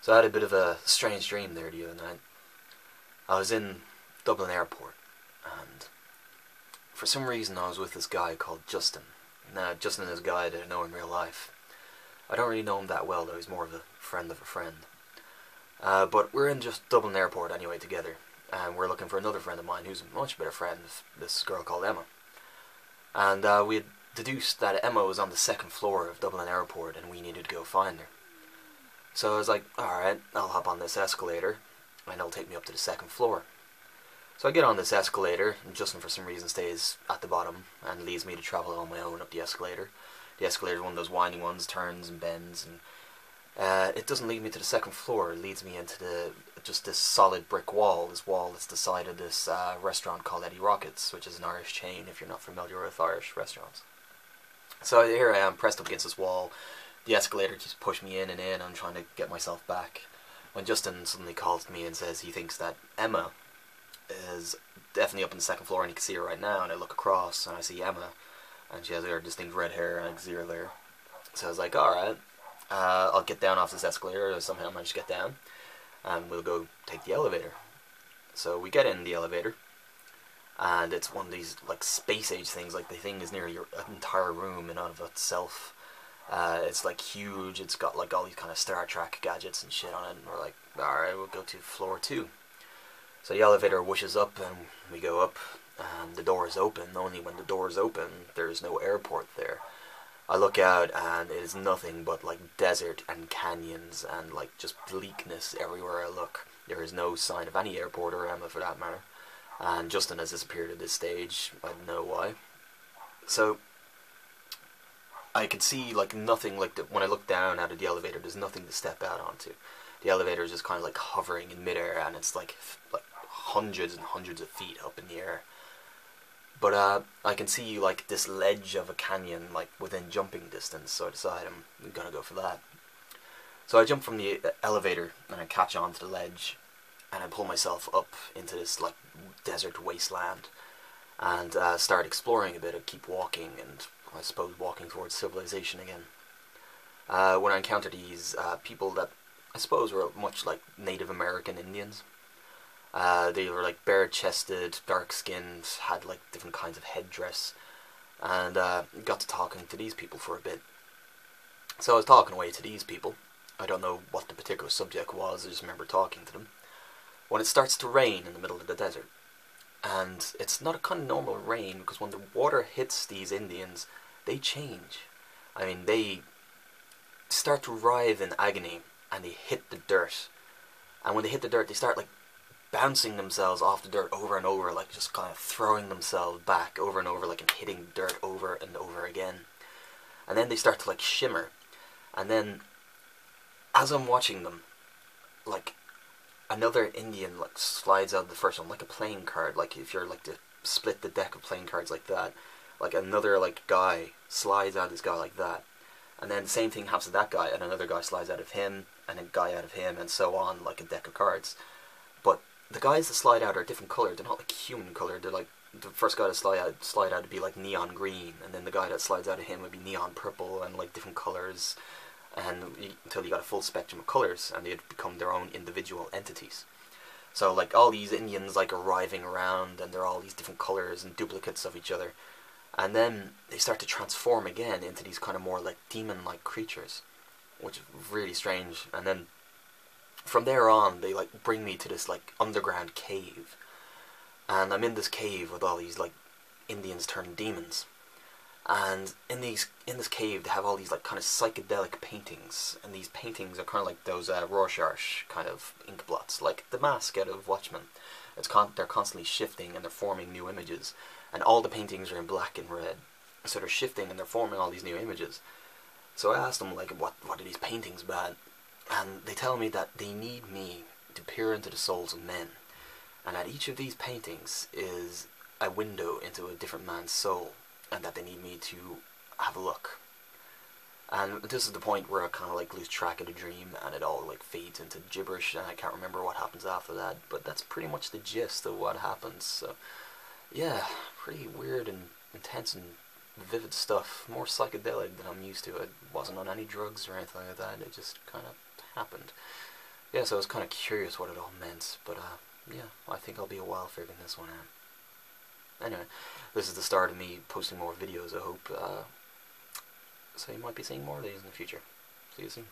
So I had a bit of a strange dream there the other night. I was in Dublin Airport, and for some reason I was with this guy called Justin. Now, Justin is a guy that I know in real life. I don't really know him that well, though. He's more of a friend of a friend. But we're in just Dublin Airport anyway together, and we're looking for another friend of mine who's a much better friend of this girl called Emma. And we had deduced that Emma was on the second floor of Dublin Airport, and we needed to go find her. So I was like, alright, I'll hop on this escalator, and it'll take me up to the second floor. So I get on this escalator, and Justin for some reason stays at the bottom, and leaves me to travel on my own up the escalator. The escalator is one of those winding ones, turns and bends, and it doesn't lead me to the second floor. It leads me into just this solid brick wall. This wall that's the side of this restaurant called Eddie Rockets, which is an Irish chain if you're not familiar with Irish restaurants. So here I am, pressed up against this wall. The escalator keeps pushing me in and in. I'm trying to get myself back, when Justin suddenly calls to me and says he thinks that Emma is definitely up on the second floor, and he can see her right now. And I look across and I see Emma, and she has her distinct red hair, and I can see her there. So I was like, alright, I'll get down off this escalator, or somehow manage to get down, and we'll go take the elevator. So we get in the elevator, and it's one of these like space age things. Like, the thing is near your entire room in and of itself. It's like huge. It's got like all these kind of Star Trek gadgets and shit on it, and we're like, alright, we'll go to floor 2. So the elevator whooshes up, and we go up, and the door is open. Only when the door is open, there's no airport there. I look out, and it is nothing but like desert and canyons and like just bleakness everywhere I look. There is no sign of any airport, or Emma for that matter. And Justin has disappeared at this stage. I don't know why. So I could see like nothing. Like, when I look down out of the elevator, there's nothing to step out onto. The elevator is just kind of like hovering in midair, and it's like hundreds and hundreds of feet up in the air. But I can see like this ledge of a canyon like within jumping distance, so I decide I'm gonna go for that. So I jump from the elevator, and I catch onto the ledge, and I pull myself up into this like desert wasteland, and start exploring a bit. I keep walking, and I suppose walking towards civilization again. When I encounter these people that I suppose were much like Native American Indians. They were like bare-chested, dark-skinned, had like different kinds of headdress, and got to talking to these people for a bit. So I was talking away to these people. I don't know what the particular subject was, I just remember talking to them. When it starts to rain in the middle of the desert, and it's not a kind of normal rain, because when the water hits these Indians, they change. I mean, they start to writhe in agony, and they hit the dirt. And when they hit the dirt, they start like bouncing themselves off the dirt over and over, like just kind of throwing themselves back over and over, like, and hitting dirt over and over again. And then they start to like shimmer, and then as I'm watching them, like, another Indian like slides out of the first one, like a playing card. Like, if you're like to split the deck of playing cards like that, like another like guy slides out of this guy like that, and then the same thing happens to that guy, and another guy slides out of him, and a guy out of him, and so on, like a deck of cards. But the guys that slide out are different colour. They're not like human colour. They're like, the first guy to slide out would be like neon green, and then the guy that slides out of him would be neon purple, and like different colours, and until you got a full spectrum of colours, and they'd become their own individual entities. So like all these Indians like arriving around, and they're all these different colours and duplicates of each other, and then they start to transform again into these kind of more like demon-like creatures, which is really strange. And then from there on, they like bring me to this like underground cave, and I'm in this cave with all these like Indians turned demons. And in this cave, they have all these like kind of psychedelic paintings, and these paintings are kind of like those Rorschach kind of ink blots, like the mask out of Watchmen. They're constantly shifting, and they're forming new images, and all the paintings are in black and red, so they're shifting and they're forming all these new images. So I asked them like, what are these paintings about? And they tell me that they need me to peer into the souls of men, and that each of these paintings is a window into a different man's soul, and that they need me to have a look. And this is the point where I kind of like lose track of the dream, and it all like fades into gibberish, and I can't remember what happens after that, but that's pretty much the gist of what happens. So yeah, pretty weird and intense and vivid stuff, more psychedelic than I'm used to. I wasn't on any drugs or anything like that, it just kind of happened. yeah, so I was kind of curious what it all meant, but yeah, I think I'll be a while figuring this one out. Anyway, this is the start of me posting more videos, I hope, so you might be seeing more of these in the future. See you soon.